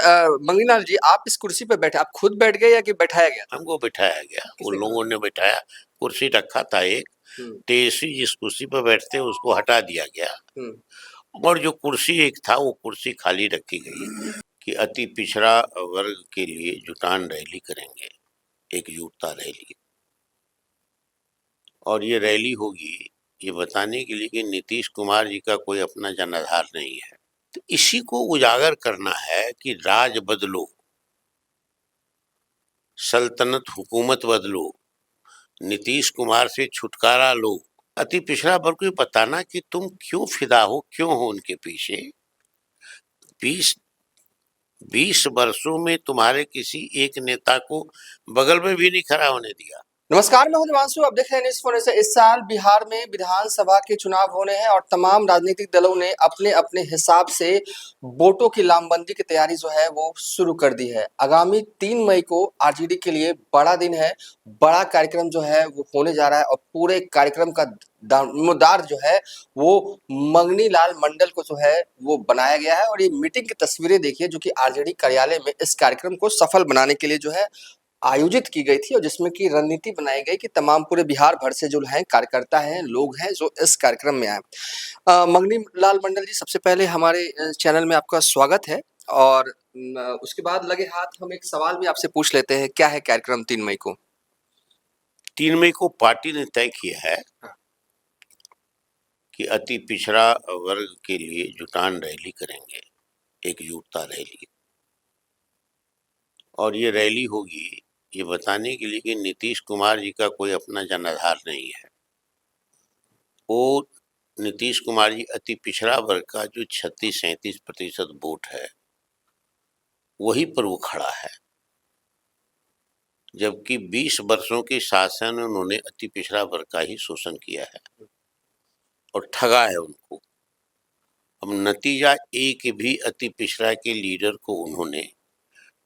मंगनीलाल जी, आप इस कुर्सी पे बैठे, आप खुद बैठ गए या कि बैठाया गया था? हमको बिठाया गया, उन किसने लोगों ने बिठाया। कुर्सी रखा था एक, हम्म, तेजस्वी जिस कुर्सी पर बैठते उसको हटा दिया गया हम्म, और जो कुर्सी एक था वो कुर्सी खाली रखी गई कि अति पिछड़ा वर्ग के लिए जुटान रैली करेंगे, एकजुटता रैली। और ये रैली होगी ये बताने के लिए कि नीतीश कुमार जी का कोई अपना जनाधार नहीं है। तो इसी को उजागर करना है कि राज बदलो, सल्तनत हुकूमत बदलो, नीतीश कुमार से छुटकारा लो। अति पिछड़ा वर्ग को बताना कि तुम क्यों फिदा हो, क्यों हो उनके पीछे। 20 वर्षों में तुम्हारे किसी एक नेता को बगल में भी नहीं खड़ा होने दिया। नमस्कार, मैं हूं हिमांशु। आप देख रहे हैं न्यूज़ फोन से। इस साल बिहार में विधानसभा के चुनाव होने हैं और तमाम राजनीतिक दलों ने अपने अपने हिसाब से वोटों की लामबंदी की तैयारी जो है वो शुरू कर दी है। आगामी 3 मई को आरजेडी के लिए बड़ा दिन है, बड़ा कार्यक्रम जो है वो होने जा रहा है और पूरे कार्यक्रम का दारोमदार जो है वो मंगनी लाल मंडल को जो है वो बनाया गया है। और ये मीटिंग की तस्वीरें देखिए जो कि आरजेडी कार्यालय में इस कार्यक्रम को सफल बनाने के लिए जो है आयोजित की गई थी और जिसमें कि रणनीति बनाई गई कि तमाम पूरे बिहार भर से जो हैं कार्यकर्ता हैं, लोग हैं जो इस कार्यक्रम में आए। मंगनी लाल मंडल जी, सबसे पहले हमारे चैनल में आपका स्वागत है। और उसके बाद लगे हाथ हम एक सवाल भी आपसे पूछ लेते हैं, क्या है कार्यक्रम 3 मई को? 3 मई को पार्टी ने तय किया है कि अति पिछड़ा वर्ग के लिए जुटान रैली करेंगे, एकजुटता रैली। और ये रैली होगी ये बताने के लिए कि नीतीश कुमार जी का कोई अपना जनाधार नहीं है। वो नीतीश कुमार जी अति पिछड़ा वर्ग का जो 36-37% वोट है वही पर वो खड़ा है, जबकि 20 वर्षों के शासन में उन्होंने अति पिछड़ा वर्ग का ही शोषण किया है और ठगा है उनको। अब नतीजा एक भी अति पिछड़ा के लीडर को उन्होंने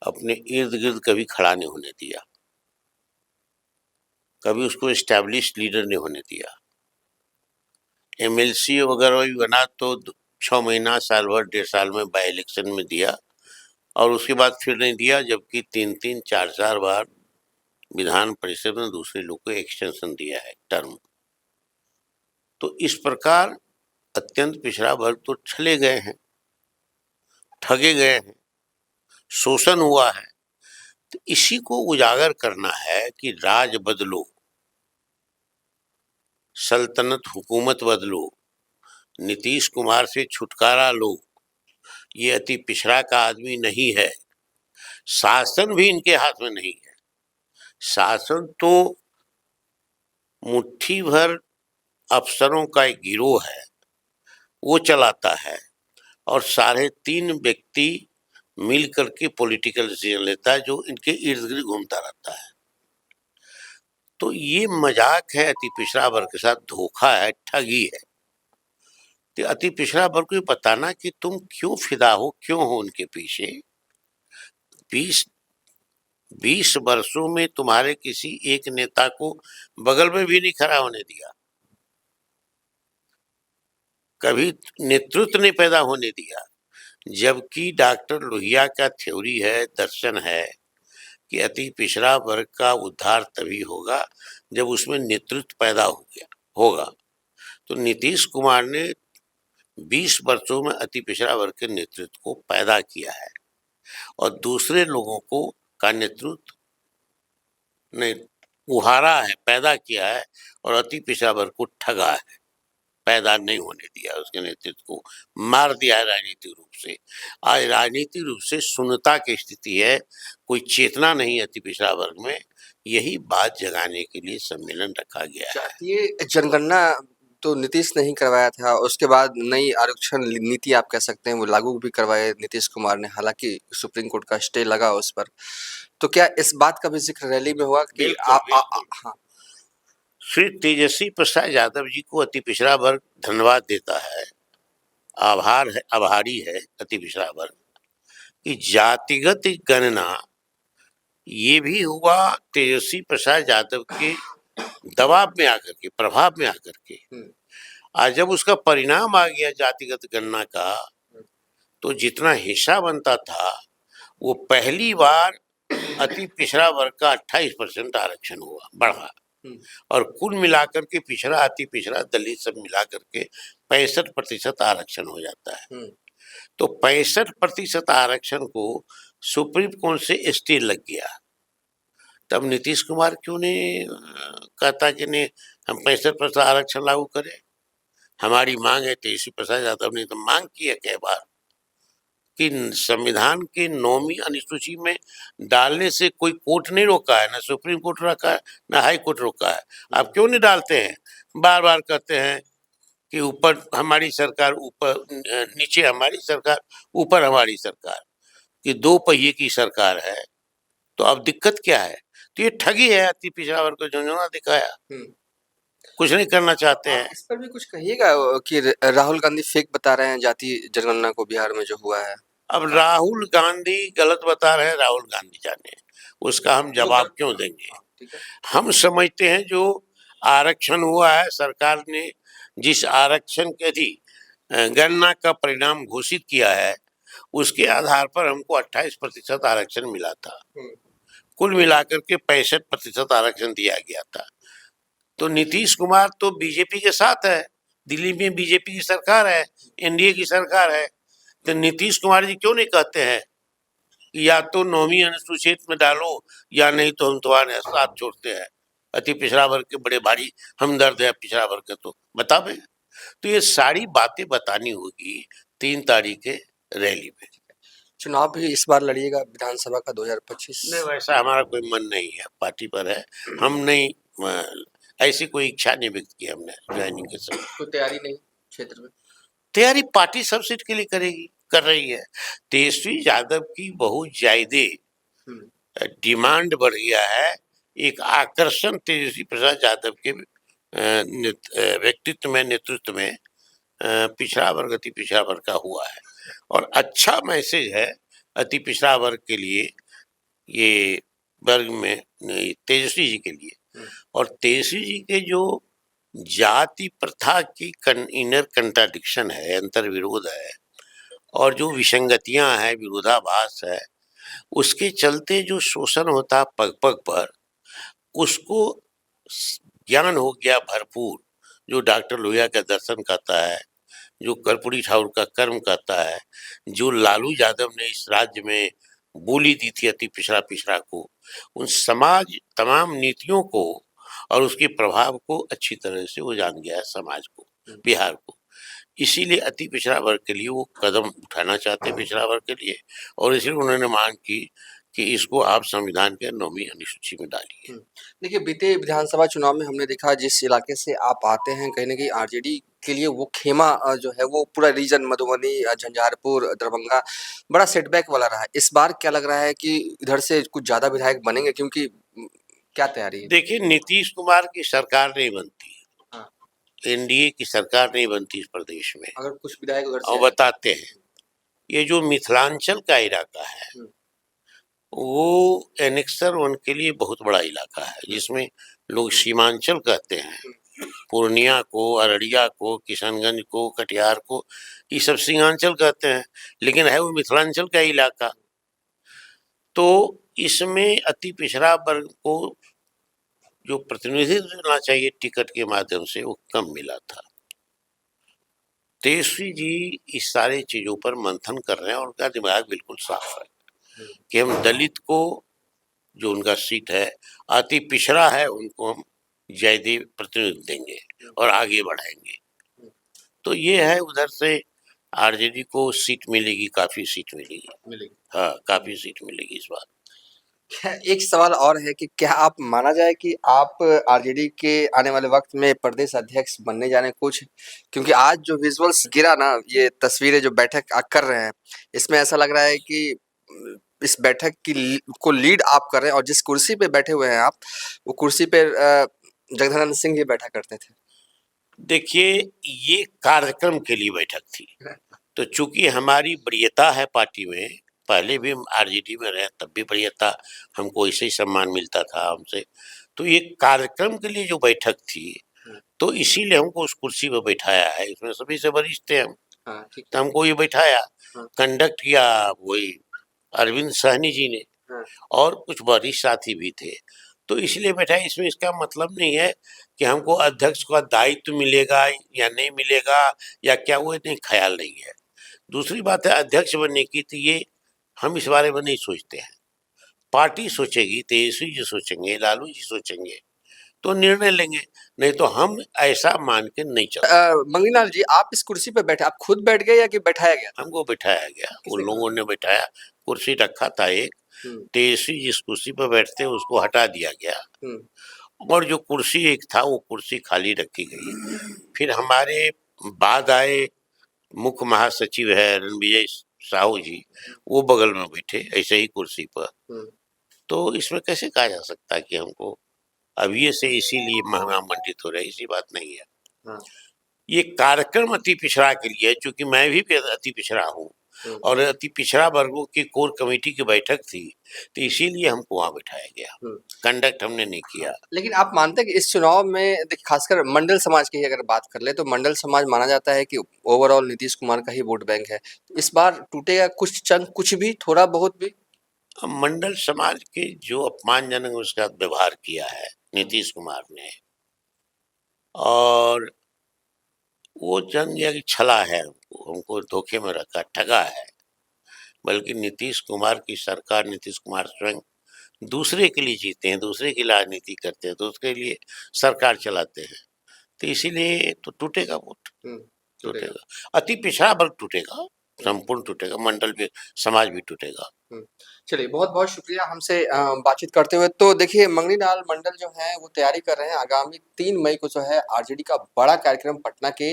अपने इर्द गिर्द कभी खड़ा नहीं होने दिया, कभी उसको एस्टैब्लिश लीडर नहीं होने दिया। एमएलसी वगैरह भी बना तो 6 महीना, साल भर, 1.5 साल में बाई इलेक्शन में दिया और उसके बाद फिर नहीं दिया, जबकि 3-3, 4-4 बार विधान परिषद में दूसरे लोग को एक्सटेंशन दिया है टर्म। तो इस प्रकार अत्यंत पिछड़ा वर्ग तो छले गए हैं, ठगे गए हैं, शोषण हुआ है। तो इसी को उजागर करना है कि राज बदलो, सल्तनत हुकूमत बदलो, नीतीश कुमार से छुटकारा लो। ये अति पिछड़ा का आदमी नहीं है, शासन भी इनके हाथ में नहीं है। शासन तो मुट्ठी भर अफसरों का एक गिरोह है, वो चलाता है और 3.5 व्यक्ति मिल करके पॉलिटिकल डिसीजन लेता है जो इनके इर्द गिर्द घूमता रहता है। तो ये मजाक है, अति पिछड़ा वर्ग के साथ धोखा है, ठगी है। तो अति पिछड़ा वर्ग को बताना कि तुम क्यों फिदा हो, क्यों हो उनके पीछे। 20 वर्षों में तुम्हारे किसी एक नेता को बगल में भी नहीं खड़ा होने दिया, कभी नेतृत्व नहीं पैदा होने दिया। जबकि डॉक्टर लोहिया का थ्योरी है, दर्शन है कि अति पिछड़ा वर्ग का उद्धार तभी होगा जब उसमें नेतृत्व पैदा होगा। तो नीतीश कुमार ने 20 वर्षों में अति पिछड़ा वर्ग के नेतृत्व को पैदा किया है और दूसरे लोगों को का नेतृत्व ने उहारा है, पैदा किया है और अति पिछड़ा वर्ग को ठगा है, पैदा नहीं होने दिया, उसके नेतृत्व को मार दिया है राजनीतिक रूप से। आज राजनीतिक रूप से शून्यता की स्थिति है, कोई चेतना नहीं अति पिछड़ा वर्ग में। यही बात जगाने के लिए सम्मेलन रखा गया है। जातीय जनगणना तो नीतीश ने ही करवाया था, उसके बाद नई आरक्षण नीति आप कह सकते हैं वो लागू भी करवाए नीतीश कुमार ने, हालांकि सुप्रीम कोर्ट का स्टे लगा उस पर। तो क्या इस बात का भी जिक्र रैली में हुआ कि हाँ? श्री तेजस्वी प्रसाद यादव जी को अति पिछड़ा वर्ग धन्यवाद देता है, आभारी है अति पिछड़ा वर्ग की। जातिगत गणना ये भी हुआ तेजस्वी प्रसाद यादव के दबाव में आकर के, प्रभाव में आकर के। आज जब उसका परिणाम आ गया जातिगत गणना का, तो जितना हिस्सा बनता था वो पहली बार अति पिछड़ा वर्ग का 28% आरक्षण हुआ, बढ़ा। और कुल मिलाकर के पिछड़ा, अति पिछड़ा, दलित सब मिला करके 65% आरक्षण हो जाता है। तो 65% आरक्षण को सुप्रीम कोर्ट से स्टे लग गया। तब नीतीश कुमार क्यों नहीं कहता कि नहीं हम 65% आरक्षण लागू करें? हमारी मांग है, तेजस्वी प्रसाद यादव ने तो मांग की है कई बार कि संविधान के 9वीं अनुसूची में डालने से कोई कोर्ट नहीं रोका है, ना सुप्रीम कोर्ट रोका है, ना हाई कोर्ट रोका है। आप क्यों नहीं डालते हैं? बार बार कहते हैं कि ऊपर हमारी सरकार, ऊपर नीचे हमारी सरकार, ऊपर हमारी सरकार, कि दो पहिए की सरकार है। तो अब दिक्कत क्या है? तो ये ठगी है, अति पिछड़ा वर्ग को झुंझुना दिखाया, कुछ नहीं करना चाहते हैं। इस पर भी कुछ कहिएगा कि राहुल गांधी फेक बता रहे हैं जाति जनगणना को बिहार में जो हुआ है। अब राहुल गांधी गलत बता रहे हैं, राहुल गांधी जाने, उसका हम जवाब क्यों देंगे? ठीक है। हम समझते हैं जो आरक्षण हुआ है, सरकार ने जिस आरक्षण के थी गणना का परिणाम घोषित किया है, उसके आधार पर हमको 28% आरक्षण मिला था। कुल मिलाकर के 65% आरक्षण दिया गया था। तो नीतीश कुमार तो बीजेपी के साथ है, दिल्ली में बीजेपी की सरकार है, एनडीए की सरकार है। तो नीतीश कुमार जी क्यों नहीं कहते हैं कि या तो 9वीं अनुसूचित में डालो या नहीं तो हम तुम्हारे साथ छोड़ते हैं? अति पिछड़ा वर्ग के बड़े भारी हमदर्द है पिछड़ा वर्ग के, तो बतावे। तो ये सारी बातें बतानी होगी 3 तारीख के रैली में। चुनाव भी इस बार लड़िएगा विधानसभा का 2025? नहीं, वैसा हमारा कोई मन नहीं है, पार्टी पर है, हम नहीं, ऐसी कोई इच्छा नहीं व्यक्त की हमने ज्वाइनिंग के समय। कोई तैयारी नहीं क्षेत्र में? तैयारी पार्टी सब सीट के लिए करेगी, कर रही है। तेजस्वी यादव की बहुत ज्यादा डिमांड बढ़ गया है। एक आकर्षण तेजस्वी प्रसाद यादव के व्यक्तित्व में, नेतृत्व में पिछड़ा वर्ग, अति पिछड़ा वर्ग का हुआ है। और अच्छा मैसेज है अति पिछड़ा वर्ग के लिए, ये वर्ग में तेजस्वी जी के लिए। और तेजस्वी जी के जो जाति प्रथा की इनर कंट्राडिक्शन है, अंतर विरोध है, और जो विसंगतियां हैं, विरोधाभास है, उसके चलते जो शोषण होता पग पग पर, उसको ज्ञान हो गया भरपूर। जो डॉक्टर लोहिया का दर्शन करता है, जो कर्पूरी ठाकुर का कर्म करता है, जो लालू यादव ने इस राज्य में बोली दी थी अति पिछड़ा पिछड़ा को, उन समाज तमाम नीतियों को और उसके प्रभाव को अच्छी तरह से वो जान गया है, समाज को, बिहार को। इसीलिए अति पिछड़ा वर्ग के लिए वो कदम उठाना चाहते हैं, पिछड़ा वर्ग के लिए, और इसलिए उन्होंने मांग की कि इसको आप संविधान के 9वीं अनुसूची में डालिए। देखिए, बीते विधानसभा चुनाव में हमने देखा जिस इलाके से आप आते हैं, कहीं न कहीं आरजेडी के लिए वो खेमा जो है वो पूरा रीजन मधुबनी, झंझारपुर, दरभंगा बड़ा सेटबैक वाला रहा है। इस बार क्या लग रहा है कि इधर से कुछ ज़्यादा विधायक बनेंगे, क्योंकि क्या तैयारी है? देखिए, नीतीश कुमार की सरकार नहीं बनती, हाँ। एनडीए की सरकार नहीं बनती इस प्रदेश में। अगर कुछ विधायक उधर से और बताते हैं, ये जो मिथिलांचल का इलाका है वो एनेक्सर 1 के लिए बहुत बड़ा इलाका है, जिसमें लोग सीमांचल कहते हैं। पूर्णिया को, अररिया को, किशनगंज को, कटिहार को, ये सब सीमांचल कहते हैं, लेकिन है वो मिथिलांचल का इलाका। तो इसमें अति पिछड़ा वर्ग को जो प्रतिनिधित्व मिलना चाहिए टिकट के माध्यम से, वो कम मिला था। तेजस्वी जी इस सारे चीजों पर मंथन कर रहे हैं और उनका दिमाग बिल्कुल साफ है कि हम दलित को, जो उनका सीट है, अति पिछड़ा है, उनको हम ज्यादा प्रतिनिधित्व देंगे और आगे बढ़ाएंगे। तो ये है, उधर से आरजेडी को सीट मिलेगी, काफी सीट मिलेगी। हाँ, काफी सीट मिलेगी इस बार। एक सवाल और है कि क्या आप माना जाए कि आप आरजेडी के आने वाले वक्त में प्रदेश अध्यक्ष बनने जा रहे हैं कुछ? क्योंकि आज जो विजुअल्स गिरा ना, ये तस्वीरें जो बैठक कर रहे हैं, इसमें ऐसा लग रहा है कि इस बैठक को लीड आप कर रहे हैं, और जिस कुर्सी पे बैठे हुए हैं आप, वो कुर्सी पे जगदानंद सिंह ही बैठा करते थे। देखिए, ये कार्यक्रम के लिए बैठक थी, तो चूंकि हमारी वरीयता है पार्टी में, पहले भी हम आरजेडी में रहे तब भी वरीयता, हमको ऐसे ही सम्मान मिलता था हमसे। तो ये कार्यक्रम के लिए जो बैठक थी, तो इसीलिए हमको उस कुर्सी पर बैठाया है। इसमें सभी से वरिष्ठ थे हम, तो हमको ये बैठाया, कंडक्ट किया वही अरविंद साहनी जी ने, हाँ। और कुछ वरिष्ठ साथी भी थे। तो इसलिए बैठा, इसमें इसका मतलब नहीं है कि हमको अध्यक्ष का दायित्व मिलेगा या नहीं मिलेगा या क्या, वो नहीं, ख्याल नहीं है। दूसरी बात है, अध्यक्ष बनने की, तो ये हम इस बारे में नहीं सोचते हैं। पार्टी सोचेगी, तेजस्वी जी सोचेंगे, लालू जी सोचेंगे, तो निर्णय लेंगे, नहीं तो हम ऐसा मान के नहीं चलते। मंगनीलाल जी, आप इस कुर्सी पे बैठे, आप खुद बैठ गए या कि बैठाया गया? हमको बिठाया गया, उन किसने लोगों ने बिठाया, कुर्सी रखा था एक, हम्म, तेजस्वी जिस कुर्सी पर बैठते हैं उसको हटा दिया गया, हम्म, और जो कुर्सी एक था वो कुर्सी खाली रखी गई। फिर हमारे बाद आए मुख्य महासचिव है रणविजय साहू जी, वो बगल में बैठे ऐसे ही कुर्सी पर। हम्म, तो इसमें कैसे कहा जा सकता है कि हमको अब ये से इसीलिए महामंडित हो रहे, ऐसी बात नहीं है। हाँ, ये कार्यक्रम अति पिछड़ा के लिए है, चूंकि मैं भी अति पिछड़ा हूँ हम्म, और अति पिछड़ा वर्गों की कोर कमेटी की बैठक थी, तो इसीलिए हमको वहां बिठाया गया, हम्म। कंडक्ट हमने नहीं किया। लेकिन आप मानते हैं कि इस चुनाव में देखिए, खासकर मंडल समाज की अगर बात कर ले तो मंडल समाज माना जाता है कि ओवरऑल नीतीश कुमार का ही वोट बैंक है। इस बार टूटेगा कुछ चंद, कुछ भी, थोड़ा बहुत भी? अब मंडल समाज के जो अपमानजनक उसका व्यवहार किया है नीतीश कुमार ने, और वो जन गया कि छला है, हमको धोखे में रखा, ठगा है। बल्कि नीतीश कुमार की सरकार, नीतीश कुमार स्वयं दूसरे के लिए जीते हैं, दूसरे की राजनीति करते हैं, दूसरे के लिए सरकार चलाते हैं, तो इसीलिए तो टूटेगा वोट, टूटेगा। टूटेगा। अति पिछड़ा वर्ग टूटेगा, संपूर्ण टूटेगा, मंडल भी, समाज भी टूटेगा। चलिए, बहुत-बहुत शुक्रिया हमसे बातचीत करते हुए। तो देखिए, मंगनीलाल मंडल जो हैं वो तैयारी कर रहे हैं, आगामी 3 मई को जो है आरजेडी का बड़ा कार्यक्रम पटना के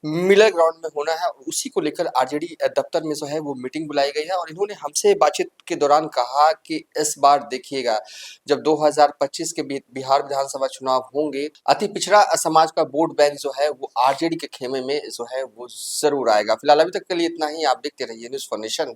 मिलर ग्राउंड में होना है, और उसी को लेकर आरजेडी दफ्तर में जो है वो मीटिंग बुलाई गई है, और इन्होंने हमसे बातचीत के दौरान कहा कि इस बार देखिएगा, जब 2025 के बिहार विधानसभा चुनाव होंगे, अति पिछड़ा समाज का वोट बैंक जो है वो आरजेडी के खेमे में जो है वो ज़रूर आएगा। फिलहाल अभी तक के लिए इतना ही। आप देखते रहिए न्यूज़ फॉर नेशन।